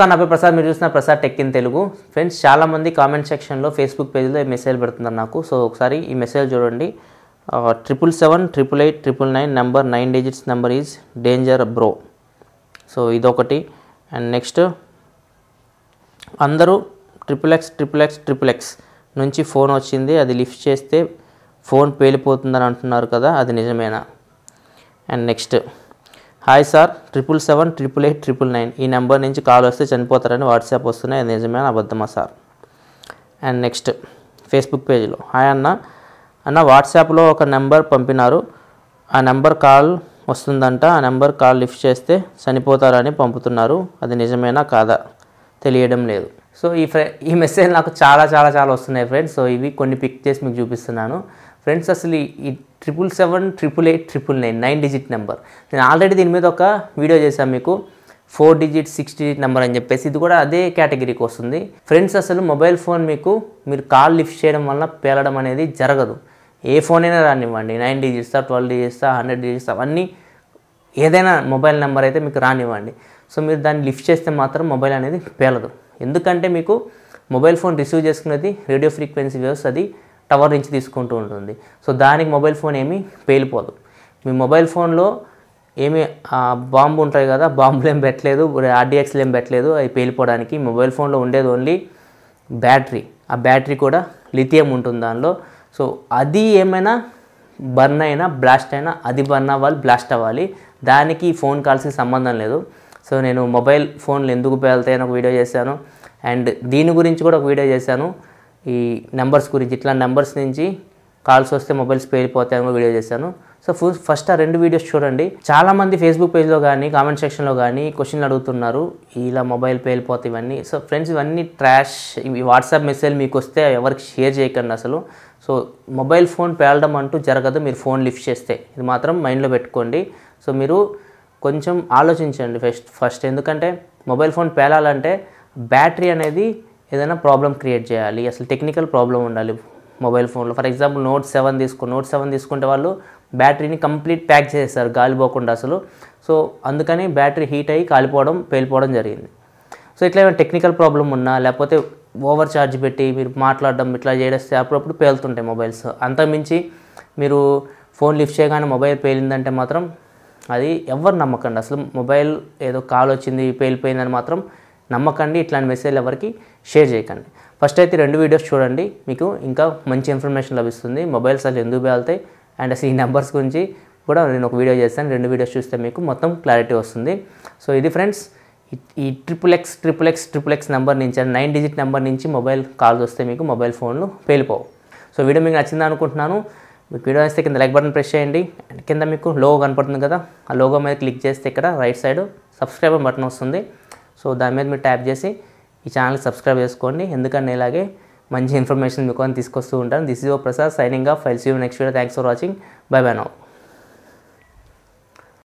నమస్కారం, నా పేరు ప్రసాద్. మీరు చూసిన Prasad tech in Telugu. Friends, చాలామంది కామెంట్ సెక్షన్లో ఫేస్బుక్ పేజ్లో మెసేజ్ పెడుతున్నారు నాకు. సో ఒకసారి ఈ మెసేజ్ చూడండి. 7778889 number 9 digits number is danger bro. So ఇదొకటి. అండ్ నెక్స్ట్, అందరూ XXX నుంచి ఫోన్ వచ్చింది, అది లిఫ్ట్ చేస్తే ఫోన్ పేలిపోతుందని అంటున్నారు కదా, అది నిజమేనా? అండ్ నెక్స్ట్, హాయ్ సార్, 7778889 ఈ నెంబర్ నుంచి కాల్ వస్తే చనిపోతారని వాట్సాప్ వస్తున్నాయి, అది నిజమేనా అబద్ధమా సార్? అండ్ నెక్స్ట్, ఫేస్బుక్ పేజ్లో, హాయ్ అన్న వాట్సాప్లో ఒక నెంబర్ పంపినారు, ఆ నెంబర్ కాల్ వస్తుందంట, ఆ నెంబర్ కాల్ లిఫ్ట్ చేస్తే చనిపోతారని పంపుతున్నారు, అది నిజమేనా కాదా తెలియడం లేదు. సో ఈ మెసేజ్ నాకు చాలా వస్తున్నాయి ఫ్రెండ్స్. సో ఇవి కొన్ని పిక్ చేసి మీకు చూపిస్తున్నాను ఫ్రెండ్స్. అసలు ఈ 7778889 9 డిజిట్ నెంబర్, నేను ఆల్రెడీ దీని మీద ఒక వీడియో చేశాను మీకు, 4 డిజిట్ 6 డిజిట్ నెంబర్ అని చెప్పేసి. ఇది కూడా అదే కేటగిరీకి వస్తుంది ఫ్రెండ్స్. అసలు మొబైల్ ఫోన్ మీరు కాల్ లిఫ్ట్ చేయడం వల్ల పేలడం అనేది జరగదు. ఏ ఫోన్ అయినా రానివ్వండి, 9 డిజిట్స్ 12 డిజిట్స్ 100 డిజిట్స్ అవన్నీ ఏదైనా మొబైల్ నెంబర్ అయితే మీకు రానివ్వండి. సో మీరు దాన్ని లిఫ్ట్ చేస్తే మాత్రం మొబైల్ అనేది పేలదు. ఎందుకంటే మీకు మొబైల్ ఫోన్ రిసీవ్ చేసుకునేది రేడియో ఫ్రీక్వెన్సీ వేవ్స్, అది టవర్ నుంచి తీసుకుంటూ ఉంటుంది. సో దానికి మొబైల్ ఫోన్ ఏమీ పేలిపోదు. మీ మొబైల్ ఫోన్లో ఏమి బాంబు ఉంటాయి కదా, బాంబులు ఏం పెట్టలేదు, RDXలు ఏం పెట్టలేదు అవి పేలిపోవడానికి. మొబైల్ ఫోన్లో ఉండేది ఓన్లీ బ్యాటరీ. ఆ బ్యాటరీ కూడా లిథియం ఉంటుంది దానిలో. సో అది ఏమైనా బర్న్ అయినా బ్లాస్ట్ అయినా అది బర్న్ అవ్వాలి, బ్లాస్ట్ అవ్వాలి, దానికి ఫోన్ కాల్స్కి సంబంధం లేదు. సో నేను మొబైల్ ఫోన్లు ఎందుకు పేలుతాయని ఒక వీడియో చేశాను, అండ్ దీని గురించి కూడా ఒక వీడియో చేశాను, ఈ నెంబర్స్ గురించి. ఇట్లా నెంబర్స్ నుంచి కాల్స్ వస్తే మొబైల్స్ పేలిపోతాయని కూడా వీడియో చేశాను. సో ఫస్ట్ ఆ 2 వీడియోస్ చూడండి. చాలామంది ఫేస్బుక్ పేజ్లో కానీ కామెంట్ సెక్షన్లో కానీ క్వశ్చన్లు అడుగుతున్నారు, ఇలా మొబైల్ పేలిపోతాయి ఇవన్నీ. సో ఫ్రెండ్స్, ఇవన్నీ ట్రాష్. ఈ వాట్సాప్ మెసేజ్ మీకు వస్తే ఎవరికి షేర్ చేయకండి అసలు. సో మొబైల్ ఫోన్ పేలడం అంటూ జరగదు మీరు ఫోన్ లిఫ్ట్ చేస్తే, ఇది మాత్రం మైండ్లో పెట్టుకోండి. సో మీరు కొంచెం ఆలోచించండి ఫస్ట్. ఎందుకంటే మొబైల్ ఫోన్ పేలాలంటే బ్యాటరీ అనేది ఏదైనా ప్రాబ్లం క్రియేట్ చేయాలి, అసలు టెక్నికల్ ప్రాబ్లం ఉండాలి మొబైల్ ఫోన్లో. ఫర్ ఎగ్జాంపుల్ నోట్ 7 తీసుకుంటే వాళ్ళు బ్యాటరీని కంప్లీట్ ప్యాక్ చేస్తారు గాలి పోకుండా అసలు. సో అందుకని బ్యాటరీ హీట్ అయ్యి పేలిపోవడం జరిగింది. సో ఇట్లా ఏమైనా టెక్నికల్ ప్రాబ్లం ఉన్నా, లేకపోతే ఓవర్ ఛార్జ్ పెట్టి మీరు మాట్లాడడం ఇట్లా చేస్తే అప్పుడప్పుడు పేలుతుంటాయి మొబైల్స్. అంతకుమించి మీరు ఫోన్ లిఫ్ట్ చేయగానే మొబైల్ పేలిందంటే మాత్రం అది ఎవరు నమ్మకండి. అసలు మొబైల్ ఏదో కాల్ వచ్చింది పేలిపోయిందని మాత్రం నమ్మకండి. ఇట్లాంటి మెసేజ్ ఎవరికి షేర్ చేయకండి. ఫస్ట్ అయితే 2 వీడియోస్ చూడండి, మీకు ఇంకా మంచి ఇన్ఫర్మేషన్ లభిస్తుంది మొబైల్స్ అసలు ఎందుకు పేలుతాయి, అండ్ అసలు ఈ నెంబర్స్ గురించి కూడా నేను ఒక వీడియో చేస్తాను. 2 వీడియోస్ చూస్తే మీకు మొత్తం క్లారిటీ వస్తుంది. సో ఇది ఫ్రెండ్స్, ఈ XXX నెంబర్ నుంచి 9 డిజిట్ నెంబర్ నుంచి మొబైల్ కాల్స్ వస్తే మీకు మొబైల్ ఫోన్లు పేలిపోవు. సో వీడియో మీకు నచ్చింది అనుకుంటున్నాను. మీకు వీడియో వస్తే కింద లైక్ బటన్ ప్రెస్ చేయండి, అండ్ కింద మీకు లోగో కనపడుతుంది కదా, ఆ లోగో మీద క్లిక్ చేస్తే ఇక్కడ రైట్ సైడ్ సబ్స్క్రైబ్ బటన్ వస్తుంది. సో దాని మీద మీరు ట్యాప్ చేసి ఈ ఛానల్కి సబ్స్క్రైబ్ చేసుకోండి. ఎందుకంటే ఇలాగే మంచి ఇన్ఫర్మేషన్ మీకు తీసుకొస్తూ ఉంటాను. This is your Prasad signing off. I'll see you next video. Thanks for watching. Bye bye now.